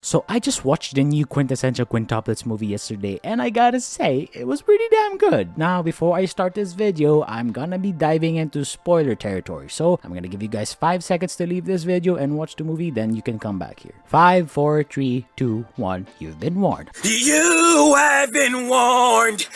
So I just watched the new Quintessential Quintuplets movie yesterday, and I gotta say, it was pretty damn good. Now, before I start this video, I'm gonna be diving into spoiler territory, so I'm gonna give you guys 5 seconds to leave this video and watch the movie, then you can come back here. 5, 4, 3, 2, 1, you've been warned. You have been warned!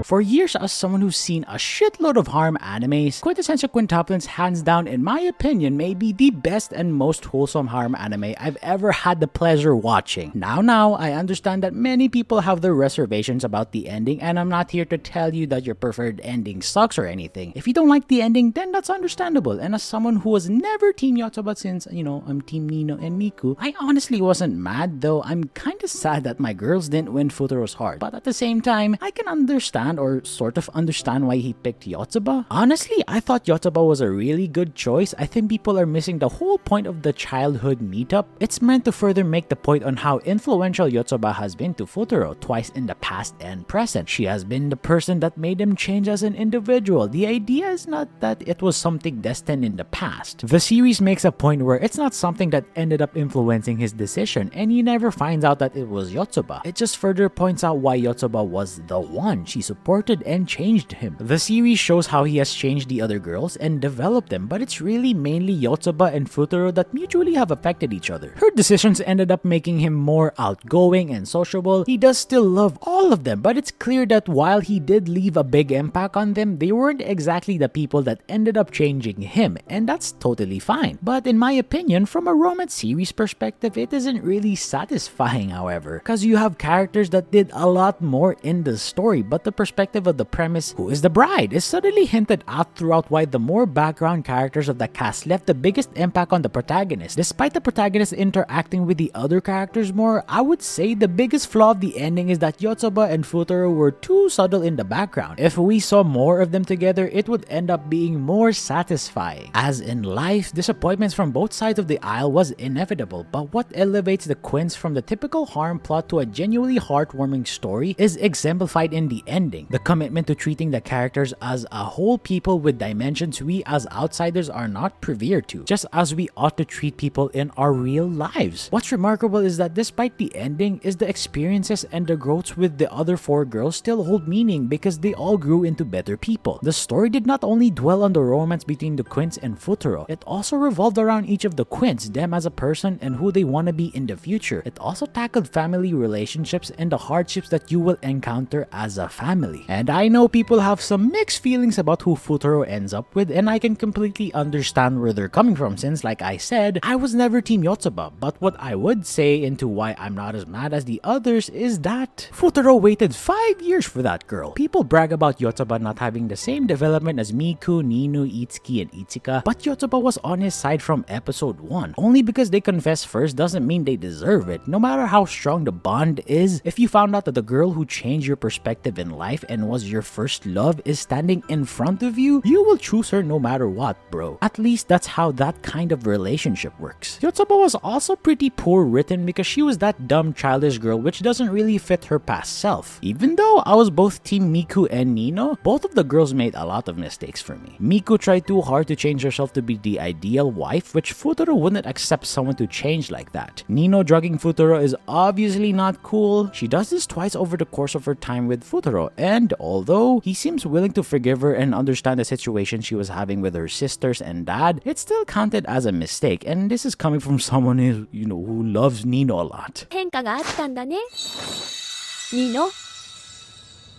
For years, as someone who's seen a shitload of harem animes, Quintessential Quintuplets, hands down in my opinion, may be the best and most wholesome harem anime I've ever had the pleasure watching. Now, I understand that many people have their reservations about the ending, and I'm not here to tell you that your preferred ending sucks or anything. If you don't like the ending, then that's understandable, and as someone who was never Team Yotsuba since, I'm Team Nino and Miku, I honestly wasn't mad, though I'm kinda sad that my girls didn't win Futaro's heart, but at the same time, I can understand or sort of understand why he picked Yotsuba. Honestly, I thought Yotsuba was a really good choice. I think people are missing the whole point of the childhood meetup. It's meant to further make the point on how influential Yotsuba has been to Futaro twice in the past and present. She has been the person that made him change as an individual. The idea is not that it was something destined in the past. The series makes a point where it's not something that ended up influencing his decision, and he never finds out that it was Yotsuba. It just further points out why Yotsuba was the one. She supported and changed him. The series shows how he has changed the other girls and developed them, but it's really mainly Yotsuba and Futaro that mutually have affected each other. Her decisions ended up making him more outgoing and sociable. He does still love all of them, but it's clear that while he did leave a big impact on them, they weren't exactly the people that ended up changing him, and that's totally fine. But in my opinion, from a romance series perspective, it isn't really satisfying, however, because you have characters that did a lot more in the story, but the perspective of the premise, who is the bride, is subtly hinted at throughout, why the more background characters of the cast left the biggest impact on the protagonist. Despite the protagonist interacting with the other characters more, I would say the biggest flaw of the ending is that Yotsuba and Futaro were too subtle in the background. If we saw more of them together, it would end up being more satisfying. As in life, disappointments from both sides of the aisle was inevitable, but what elevates the Quints from the typical harem plot to a genuinely heartwarming story is exemplified in the ending. The commitment to treating the characters as a whole people with dimensions we as outsiders are not privy to, just as we ought to treat people in our real lives. What's remarkable is that despite the ending, is the experiences and the growths with the other 4 girls still hold meaning because they all grew into better people. The story did not only dwell on the romance between the Quints and Futaro, it also revolved around each of the Quints, them as a person and who they want to be in the future. It also tackled family relationships and the hardships that you will encounter as a family. And I know people have some mixed feelings about who Futaro ends up with, and I can completely understand where they're coming from since, like I said, I was never Team Yotsuba. But what I would say into why I'm not as mad as the others is that Futaro waited 5 years for that girl. People brag about Yotsuba not having the same development as Miku, Ninu, Itsuki, and Ichika, but Yotsuba was on his side from episode 1. Only because they confess first doesn't mean they deserve it. No matter how strong the bond is, if you found out that the girl who changed your perspective in life and was your first love is standing in front of you, you will choose her no matter what, bro. At least that's how that kind of relationship works. Yotsuba was also pretty poor written because she was that dumb childish girl which doesn't really fit her past self. Even though I was both Team Miku and Nino, both of the girls made a lot of mistakes for me. Miku tried too hard to change herself to be the ideal wife, which Futaro wouldn't accept someone to change like that. Nino drugging Futaro is obviously not cool. She does this twice over the course of her time with Futaro, and although he seems willing to forgive her and understand the situation she was having with her sisters and dad, it's still counted as a mistake, and this is coming from someone who loves Nino a lot. 変化があったんだね。ニーノ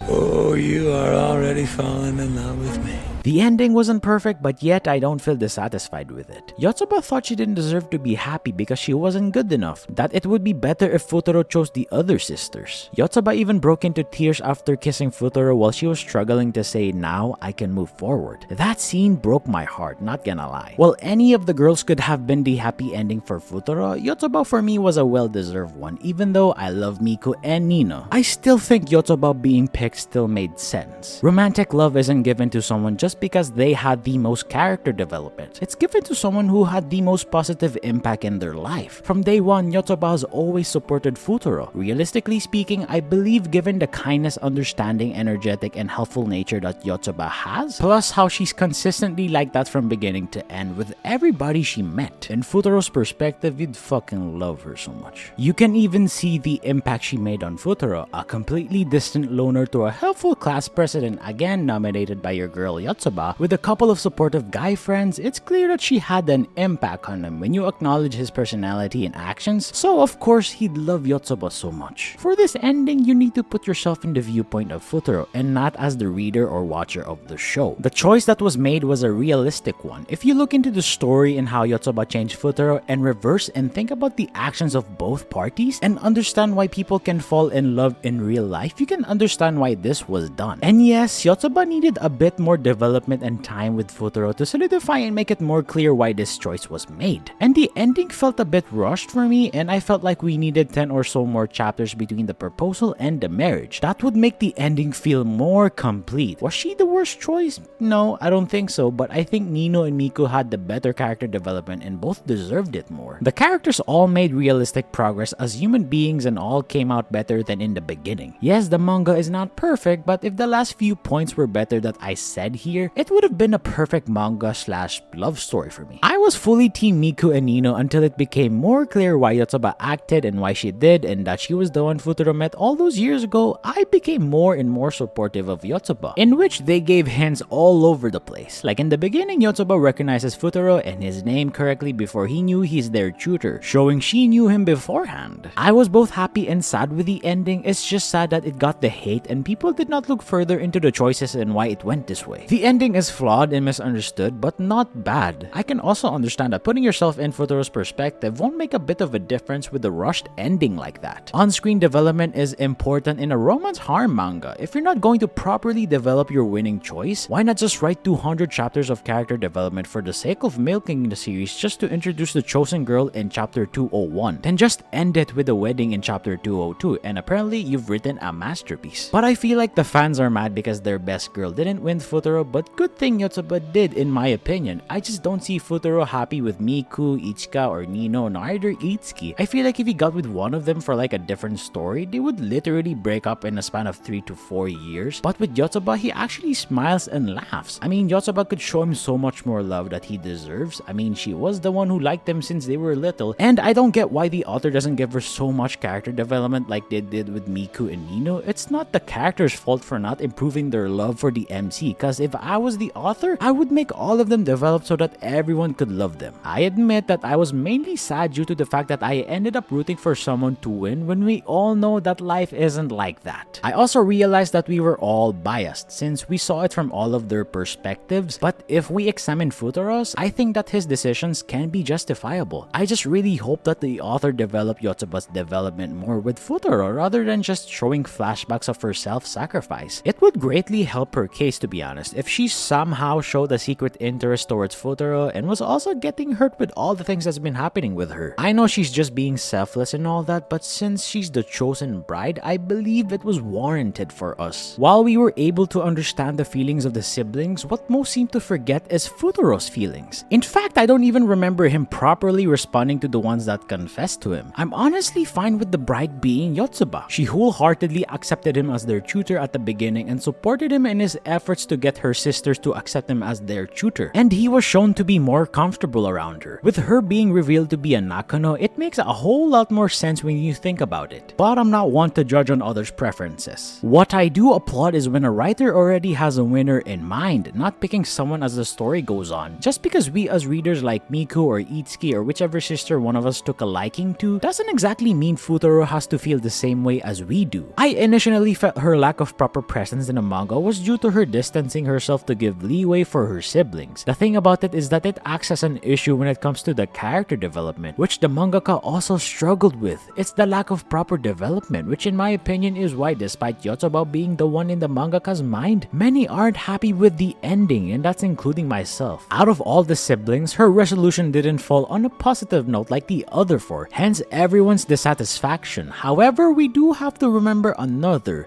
Oh, you are already falling in love with me. The ending wasn't perfect, but yet I don't feel dissatisfied with it. Yotsuba thought she didn't deserve to be happy because she wasn't good enough, that it would be better if Futaro chose the other sisters. Yotsuba even broke into tears after kissing Futaro while she was struggling to say, "Now I can move forward." That scene broke my heart, not gonna lie. While any of the girls could have been the happy ending for Futaro, Yotsuba for me was a well-deserved one, even though I love Miku and Nino. I still think Yotsuba being picked still made made sense. Romantic love isn't given to someone just because they had the most character development. It's given to someone who had the most positive impact in their life. From day one, Yotsuba has always supported Futaro. Realistically speaking, I believe given the kindness, understanding, energetic, and helpful nature that Yotsuba has, plus how she's consistently like that from beginning to end with everybody she met. In Futaro's perspective, you'd fucking love her so much. You can even see the impact she made on Futaro, a completely distant loner to a helpful class president, again nominated by your girl Yotsuba, with a couple of supportive guy friends. It's clear that she had an impact on him when you acknowledge his personality and actions, so of course he'd love Yotsuba so much. For this ending, you need to put yourself in the viewpoint of Futaro and not as the reader or watcher of the show. The choice that was made was a realistic one. If you look into the story and how Yotsuba changed Futaro and reverse and think about the actions of both parties and understand why people can fall in love in real life, you can understand why this was done. And yes, Yotsuba needed a bit more development and time with Futaro to solidify and make it more clear why this choice was made. And the ending felt a bit rushed for me, and I felt like we needed 10 or so more chapters between the proposal and the marriage. That would make the ending feel more complete. Was she the worst choice? No, I don't think so, but I think Nino and Miku had the better character development and both deserved it more. The characters all made realistic progress as human beings and all came out better than in the beginning. Yes, the manga is not perfect, but if the last few points were better that I said here, it would have been a perfect manga slash love story for me. I was fully team Miku and Nino until it became more clear why Yotsuba acted and why she did, and that she was the one Futaro met all those years ago. I became more and more supportive of Yotsuba, in which they gave hints all over the place. Like in the beginning, Yotsuba recognizes Futaro and his name correctly before he knew he's their tutor, showing she knew him beforehand. I was both happy and sad with the ending. It's just sad that it got the hate and people did not look further into the choices and why it went this way. The ending is flawed and misunderstood, but not bad. I can also understand that putting yourself in Futaro's perspective won't make a bit of a difference with a rushed ending like that. On-screen development is important in a romance harem manga. If you're not going to properly develop your winning choice, why not just write 200 chapters of character development for the sake of milking the series just to introduce the chosen girl in chapter 201? Then just end it with a wedding in chapter 202 and apparently you've written a masterpiece. But I feel like the fans are mad because their best girl didn't win Futaro, but good thing Yotsuba did in my opinion. I just don't see Futaro happy with Miku, Ichika, or Nino, neither Itsuki. I feel like if he got with one of them for like a different story, they would literally break up in a span of 3 to 4 years. But with Yotsuba, he actually smiles and laughs. I mean, Yotsuba could show him so much more love that he deserves. I mean, she was the one who liked him since they were little, and I don't get why the author doesn't give her so much character development like they did with Miku and Nino. It's not the character's fault for not improving their love for the MC, because if I was the author, I would make all of them develop so that everyone could love them. I admit that I was mainly sad due to the fact that I ended up rooting for someone to win when we all know that life isn't like that. I also realized that we were all biased since we saw it from all of their perspectives, but if we examine Futaro's, I think that his decisions can be justifiable. I just really hope that the author developed Yotsuba's development more with Futaro rather than just showing flashbacks of her self-sacrifice. It would greatly help her case, to be honest, if she somehow showed a secret interest towards Futaro and was also getting hurt with all the things that's been happening with her. I know she's just being selfless and all that, but since she's the chosen bride, I believe it was warranted for us. While we were able to understand the feelings of the siblings, what most seem to forget is Futaro's feelings. In fact, I don't even remember him properly responding to the ones that confessed to him. I'm honestly fine with the bride being Yotsuba. She wholeheartedly accepted him as their tutor at the beginning and supported him in his efforts to get her sisters to accept him as their tutor. And he was shown to be more comfortable around her. With her being revealed to be a Nakano, it makes a whole lot more sense when you think about it. But I'm not one to judge on others' preferences. What I do applaud is when a writer already has a winner in mind, not picking someone as the story goes on. Just because we as readers like Miku or Itsuki or whichever sister one of us took a liking to, doesn't exactly mean Futaro has to feel the same way as we do. I initially felt her lack of proper presence in the manga was due to her distancing herself to give leeway for her siblings. The thing about it is that it acts as an issue when it comes to the character development, which the mangaka also struggled with. It's the lack of proper development, which in my opinion is why despite Yotsuba being the one in the mangaka's mind, many aren't happy with the ending, and that's including myself. Out of all the siblings, her resolution didn't fall on a positive note like the other four, hence everyone's dissatisfaction. However, we do have to remember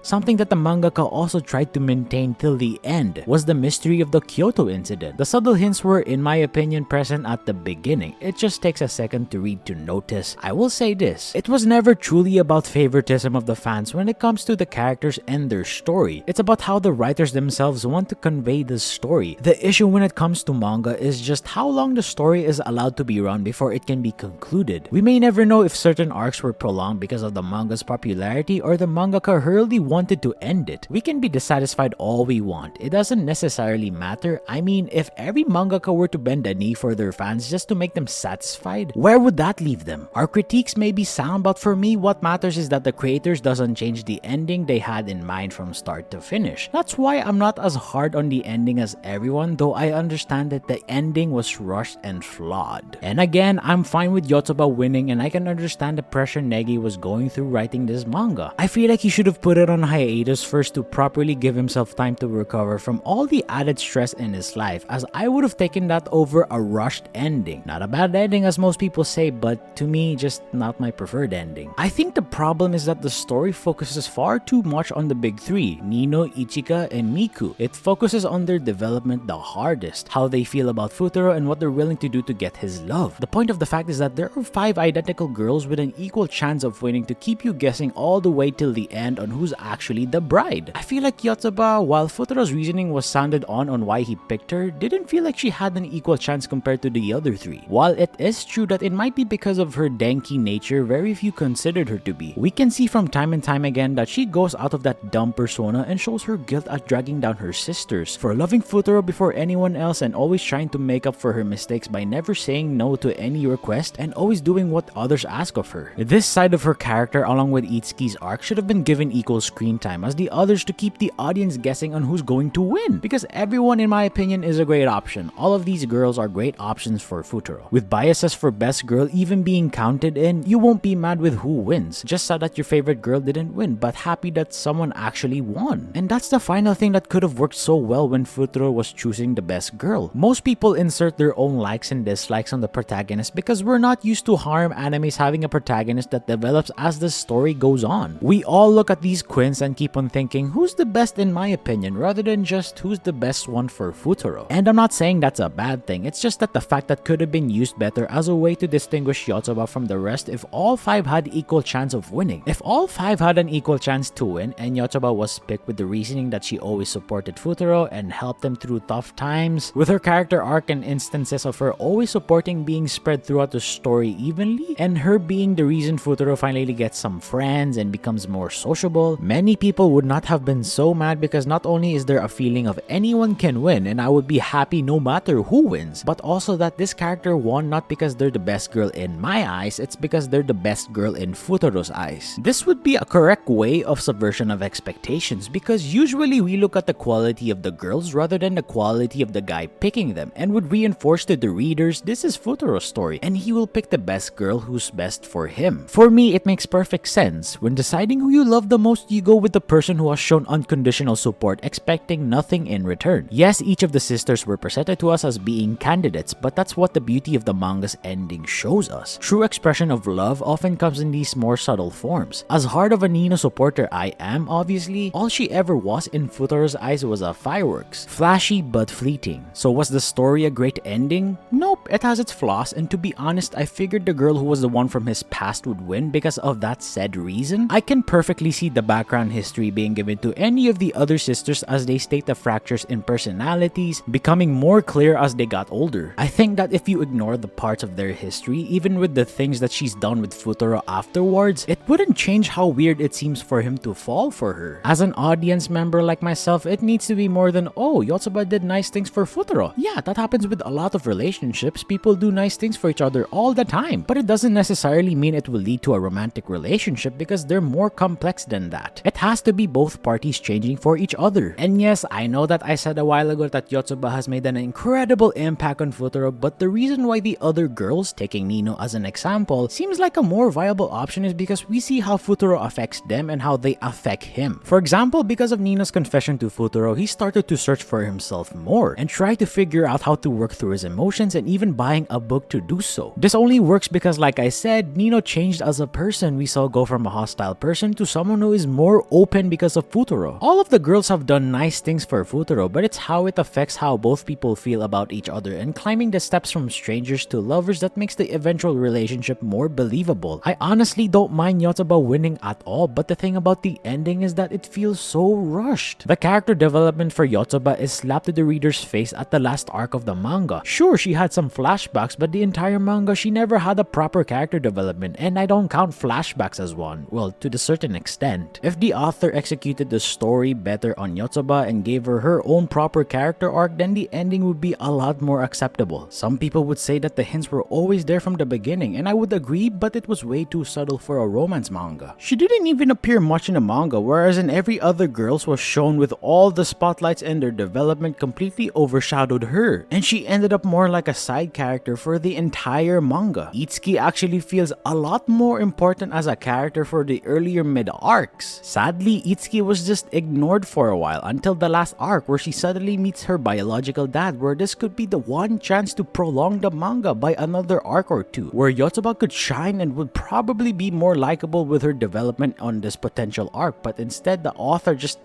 something that the manga mangaka also tried to maintain till the end was the mystery of the Kyoto incident. The subtle hints were, in my opinion, present at the beginning. It just takes a second to read to notice. I will say this, it was never truly about favoritism of the fans when it comes to the characters and their story. It's about how the writers themselves want to convey the story. The issue when it comes to manga is just how long the story is allowed to be run before it can be concluded. We may never know if certain arcs were prolonged because of the manga's popularity or the mangaka hurriedly wanted to end it. We can be dissatisfied all we want. It doesn't necessarily matter. I mean, if every mangaka were to bend a knee for their fans just to make them satisfied, where would that leave them? Our critiques may be sound, but for me, what matters is that the creators doesn't change the ending they had in mind from start to finish. That's why I'm not as hard on the ending as everyone, though I understand that the ending was rushed and flawed. And again, I'm fine with Yotsuba winning, and I can understand the pressure Negi was going through writing this manga. I feel like he should have put it on hiatus first to properly give himself time to recover from all the added stress in his life, as I would have taken that over a rushed ending. Not a bad ending as most people say, but to me, just not my preferred ending. I think the problem is that the story focuses far too much on the big three, Nino, Ichika, and Miku. It focuses on their development the hardest, how they feel about Futaro and what they're willing to do to get his love. The point of the fact is that there are 5 identical girls with an equal chance of winning to keep you guessing all the way till the end on who's actually the bride. I feel like Yotsuba, while Futaro's reasoning was sounded on why he picked her, didn't feel like she had an equal chance compared to the other 3. While it is true that it might be because of her denki nature, very few considered her to be. We can see from time and time again that she goes out of that dumb persona and shows her guilt at dragging down her sisters for loving Futaro before anyone else and always trying to make up for her mistakes by never saying no to any request and always doing what others ask of her. This side of her character, along with Itsuki's arc, should have been given equal screen time as the others to keep the audience guessing on who's going to win, because everyone, in my opinion, is a great option. All of these girls are great options for Futaro. With biases for best girl even being counted in, you won't be mad with who wins, just sad that your favorite girl didn't win, but happy that someone actually won. And that's the final thing that could have worked so well when Futaro was choosing the best girl. Most people insert their own likes and dislikes on the protagonist because we're not used to harem animes having a protagonist that develops as the story goes on. We all look at these quins and keep on thinking, who's the best in my opinion, rather than just who's the best one for Futaro. And I'm not saying that's a bad thing, it's just that the fact that could have been used better as a way to distinguish Yotsuba from the rest if all 5 had equal chance of winning. If all 5 had an equal chance to win and Yotsuba was picked with the reasoning that she always supported Futaro and helped them through tough times, with her character arc and instances of her always supporting being spread throughout the story evenly, and her being the reason Futaro finally gets some friends and becomes more sociable, many people would not have been so mad, because not only is there a feeling of anyone can win and I would be happy no matter who wins, but also that this character won not because they're the best girl in my eyes, it's because they're the best girl in Futaro's eyes. This would be a correct way of subversion of expectations, because usually we look at the quality of the girls rather than the quality of the guy picking them, and would reinforce to the readers this is Futaro's story and he will pick the best girl who's best for him. For me, it makes perfect sense. When deciding who you love the most, you go with the person who has shown unconditional support, expecting nothing in return. Yes, each of the sisters were presented to us as being candidates, but that's what the beauty of the manga's ending shows us. True expression of love often comes in these more subtle forms. As hard of a Nino supporter I am, obviously, all she ever was in Futaro's eyes was a fireworks. Flashy but fleeting. So was the story a great ending? Nope, it has its flaws, and to be honest, I figured the girl who was the one from his past would win because of that said reason. I can perfectly see the background history being given to any of the other sisters as they state the fractures in personalities becoming more clear as they got older. I think that if you ignore the parts of their history, even with the things that she's done with Futaro afterwards, it wouldn't change how weird it seems for him to fall for her. As an audience member like myself, it needs to be more than, oh, Yotsuba did nice things for Futaro. Yeah, that happens with a lot of relationships. People do nice things for each other all the time, but it doesn't necessarily mean it will lead to a romantic relationship because they're more complex than that. It has to be both parties changing for each other. And yes, I know that I said a while ago that Yotsuba has made an incredible impact on Futaro, but the reason why the other girls, taking Nino as an example, seems like a more viable option is because we see how Futaro affects them and how they affect him. For example, because of Nino's confession to Futaro, he started to search for himself more and try to figure out how to work through his emotions and even buying a book to do so. This only works because, like I said, Nino changed as a person. We saw go from a hostile person to someone who is more open because of Futaro. All of the girls have done nice things for Futaro, but it's how it affects how both people feel about each other, and climbing the steps from strangers to lovers that makes the eventual relationship more believable. I honestly don't mind Yotsuba winning at all, but the thing about the ending is that it feels so rushed. The character development for Yotsuba is slapped to the reader's face at the last arc of the manga. Sure, she had some flashbacks, but the entire manga she never had a proper character development, and I don't count flashbacks as one. Well, to the certain extent. If the author executed the story better on Yotsuba and gave her her own proper character arc, then the ending would be a lot more acceptable. Some people would say that the hints were always there from the beginning, and I would agree, but it was way too subtle for a romance manga. She didn't even appear much in the manga, whereas in every other girls was shown with all the spotlights and their development completely overshadowed her, and she ended up more like a side character for the entire manga. Itsuki actually feels a lot more important as a character for the earlier mid arcs. Sadly, Itsuki was just ignored for a while until the last arc where she suddenly meets her biological dad, where this could be the one chance to prolong the manga by another arc or two, where Yotsuba could shine and would probably be more likable with her development on this potential arc, but instead the author just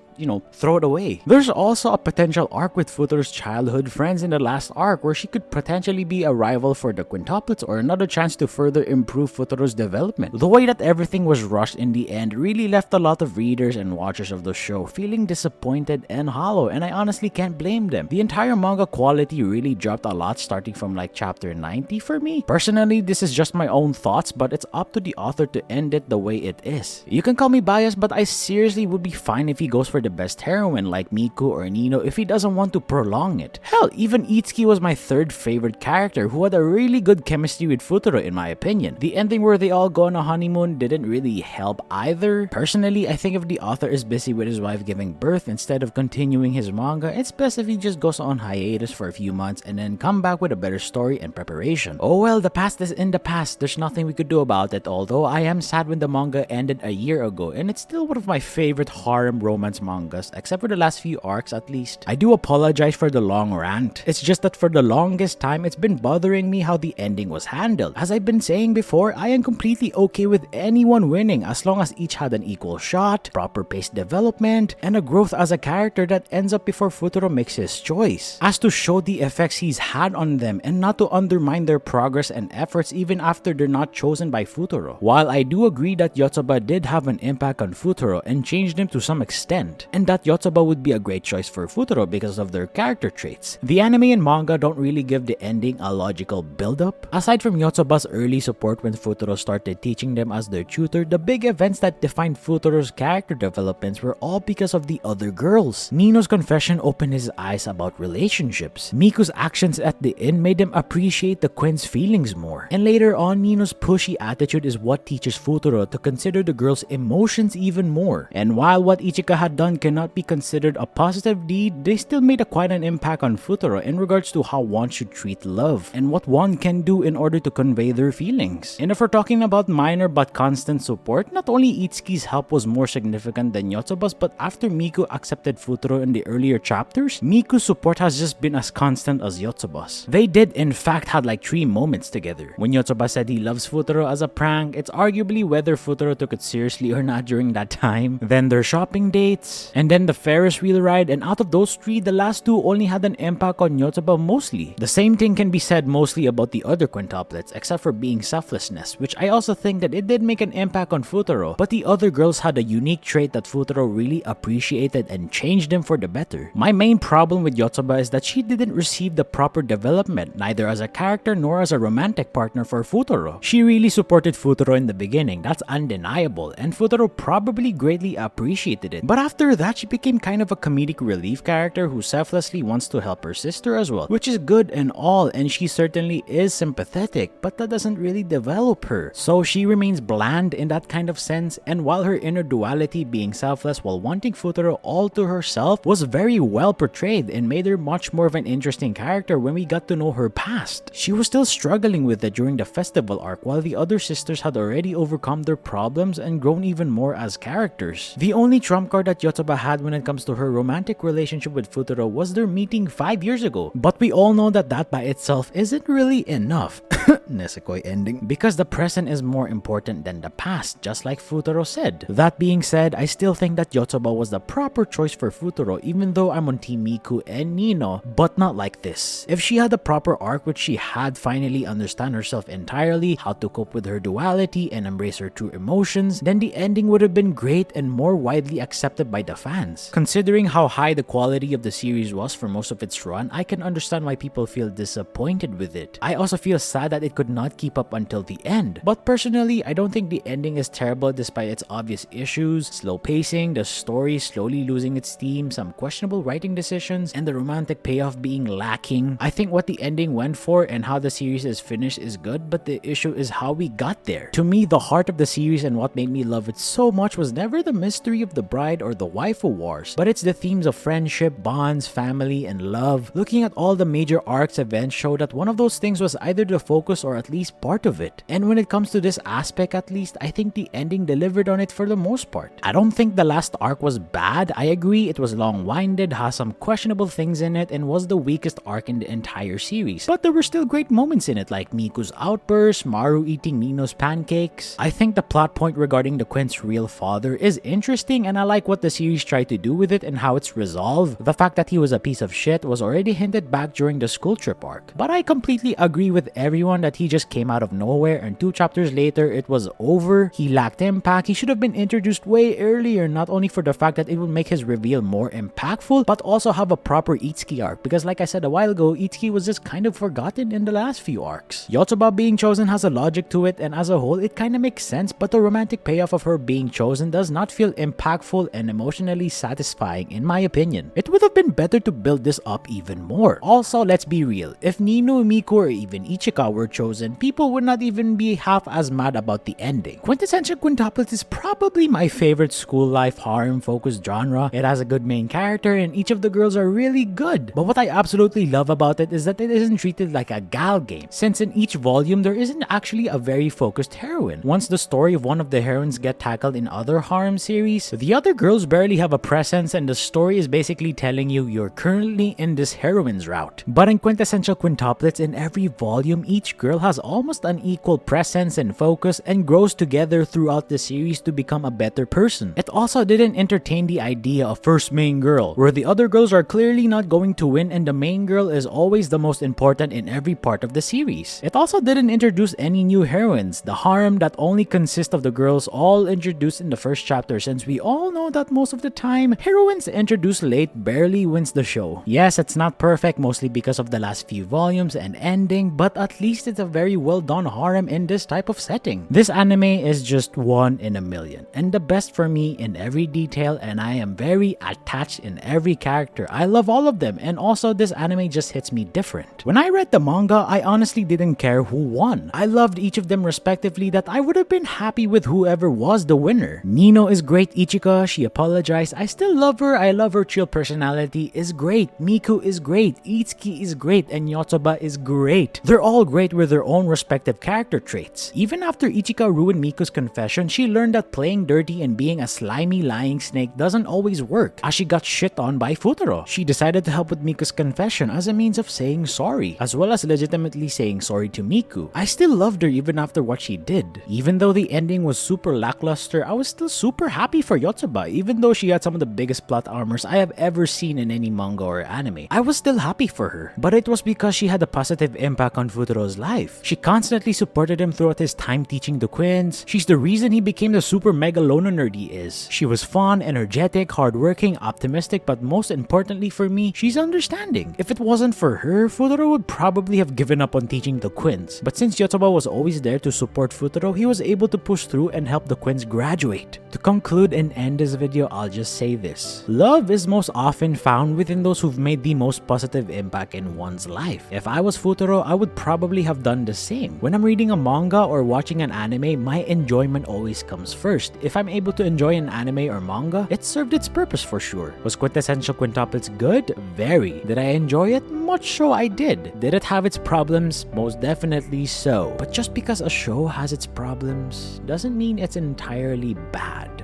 throw it away. There's also a potential arc with Futaro's childhood friends in the last arc where she could potentially be a rival for the quintuplets or another chance to further improve Futaro's development. The way that everything was rushed in the end really left a lot of readers and watchers of the show feeling disappointed and hollow, and I honestly can't blame them. The entire manga quality really dropped a lot starting from like chapter 90 for me. Personally, this is just my own thoughts, but it's up to the author to end it the way it is. You can call me biased, but I seriously would be fine if he goes for the best heroine like Miku or Nino if he doesn't want to prolong it. Hell, even Itsuki was my third favorite character who had a really good chemistry with Futaro in my opinion. The ending where they all go on a honeymoon didn't really help either. Personally, I think if the author is busy with his wife giving birth instead of continuing his manga, it's best if he just goes on hiatus for a few months and then come back with a better story and preparation. Oh well, the past is in the past. There's nothing we could do about it, although I am sad when the manga ended a year ago, and it's still one of my favorite harem romance mangas, except for the last few arcs at least. I do apologize for the long rant. It's just that for the longest time, it's been bothering me how the ending was handled. As I've been saying before, I am completely okay with anyone winning as long as each had an equal shot, proper paced development, and a growth as a character that ends up before Futaro makes his choice. As to show the effects he's had on them and not to undermine their progress and efforts even after they're not chosen by Futaro. While I do agree that Yotsuba did have an impact on Futaro and changed him to some extent, and that Yotsuba would be a great choice for Futaro because of their character traits, the anime and manga don't really give the ending a logical build-up. Aside from Yotsuba's early support when Futaro started teaching them as their tutor, the big events that defined Futaro's character developments were all because of the other girls. Nino's confession opened his eyes about relationships. Miku's actions at the inn made him appreciate the Quin's feelings more. And later on, Nino's pushy attitude is what teaches Futaro to consider the girls' emotions even more. And while what Ichika had done cannot be considered a positive deed, they still made quite an impact on Futaro in regards to how one should treat love and what one can do in order to convey their feelings. And if we're talking about minor but constant support, not only Itsuki's help was more significant than Yotsuba's, but after Miku accepted Futaro in the earlier chapters, Miku's support has just been as constant as Yotsuba's. They did in fact had like 3 moments together. When Yotsuba said he loves Futaro as a prank, it's arguably whether Futaro took it seriously or not during that time. Then their shopping dates, and then the Ferris wheel ride, and out of those 3, the last 2 only had an impact on Yotsuba mostly. The same thing can be said mostly about the other quintuplets, except for being selflessness, which I also think that it did make an impact on Futaro, but the other girls had a unique trait that Futaro really appreciated and changed them for the better. My main problem with Yotsuba is that she didn't receive the proper development, neither as a character nor as a romantic partner for Futaro. She really supported Futaro in the beginning, that's undeniable, and Futaro probably greatly appreciated it, but after that she became kind of a comedic relief character who selflessly wants to help her sister as well, which is good and all, and she certainly is sympathetic, but that doesn't really develop her. So she remains bland in that kind of sense, and while her inner duality being selfless while wanting Futaro all to herself was very well portrayed and made her much more of an interesting character when we got to know her past, she was still struggling with it during the festival arc while the other sisters had already overcome their problems and grown even more as characters. The only trump card that Yotsuba Yotsuba had when it comes to her romantic relationship with Futaro was their meeting 5 years ago. But we all know that that by itself isn't really enough. Nisekoi ending. Because the present is more important than the past, just like Futaro said. That being said, I still think that Yotsuba was the proper choice for Futaro, even though I'm on Team Miku and Nino, but not like this. If she had a proper arc which she had finally understand herself entirely, how to cope with her duality and embrace her true emotions, then the ending would have been great and more widely accepted by the fans. Considering how high the quality of the series was for most of its run, I can understand why people feel disappointed with it. I also feel sad that it could not keep up until the end. But personally, I don't think the ending is terrible despite its obvious issues, slow pacing, the story slowly losing its steam, some questionable writing decisions, and the romantic payoff being lacking. I think what the ending went for and how the series is finished is good, but the issue is how we got there. To me, the heart of the series and what made me love it so much was never the mystery of the bride or the waifu wars, but it's the themes of friendship, bonds, family, and love. Looking at all the major arcs events show that one of those things was either the focus or at least part of it. And when it comes to this aspect at least, I think the ending delivered on it for the most part. I don't think the last arc was bad. I agree it was long-winded, has some questionable things in it, and was the weakest arc in the entire series. But there were still great moments in it, like Miku's outburst, Maru eating Nino's pancakes. I think the plot point regarding the Quint's real father is interesting, and I like what the series tried to do with it and how it's resolved. The fact that he was a piece of shit was already hinted back during the school trip arc. But I completely agree with everyone that he just came out of nowhere and 2 chapters later it was over. He lacked impact. He should have been introduced way earlier, not only for the fact that it would make his reveal more impactful, but also have a proper Itsuki arc, because like I said a while ago, Itsuki was just kind of forgotten in the last few arcs. Yotsuba being chosen has a logic to it, and as a whole it kinda makes sense, but the romantic payoff of her being chosen does not feel impactful and emotionally satisfying in my opinion. It would have been better to build this up even more. Also, let's be real, if Nino, Miku, or even Ichika were chosen, people would not even be half as mad about the ending. Quintessential Quintuplets is probably my favorite school life harem focused genre. It has a good main character and each of the girls are really good. But what I absolutely love about it is that it isn't treated like a gal game, since in each volume there isn't actually a very focused heroine. Once the story of one of the heroines get tackled in other harem series, the other girls barely have a presence and the story is basically telling you you're currently in this heroine's route. But in Quintessential Quintuplets, in every volume, each girl has almost an equal presence and focus and grows together throughout the series to become a better person. It also didn't entertain the idea of first main girl, where the other girls are clearly not going to win and the main girl is always the most important in every part of the series. It also didn't introduce any new heroines, the harem that only consists of the girls all introduced in the first chapter, since we all know that most of the time, heroines introduced late barely wins the show. Yes, it's not perfect, mostly because of the last few volumes and ending, but at least it's a very well done harem in this type of setting. This anime is just one in a million, and the best for me in every detail, and I am very attached in every character. I love all of them, and also this anime just hits me different. When I read the manga, I honestly didn't care who won. I loved each of them respectively, that I would have been happy with whoever was the winner. Nino is great. Ichika, she apologized. I still love her. I love her chill personality is great. Miku is great. Itsuki is great, and Yotsuba is great. They're all great with their own respective character traits. Even after Ichika ruined Miku's confession, she learned that playing dirty and being a slimy lying snake doesn't always work, as she got shit on by Futaro. She decided to help with Miku's confession as a means of saying sorry, as well as legitimately saying sorry to Miku. I still loved her even after what she did. Even though the ending was super lackluster, I was still super happy for Yotsuba, even though she had some of the biggest plot armors I have ever seen in any manga or anime. I was still happy for her, but it was because she had a positive impact on Futaro's life. She constantly supported him throughout his time teaching the Quins. She's the reason he became the super mega loner nerd he is. She was fun, energetic, hardworking, optimistic, but most importantly for me, she's understanding. If it wasn't for her, Futaro would probably have given up on teaching the Quins. But since Yotsuba was always there to support Futaro, he was able to push through and help the Quins graduate. To conclude and end this video, I'll just say this. Love is most often found within those who've made the most positive impact in one's life. If I was Futaro, I would probably have done the same. When I'm reading a manga or watching an anime, my enjoyment always comes first. If I'm able to enjoy an anime or manga, it served its purpose for sure. Was Quintessential Quintuplets good? Very. Did I enjoy it? Much so I did. Did it have its problems? Most definitely so. But just because a show has its problems doesn't mean it's entirely bad.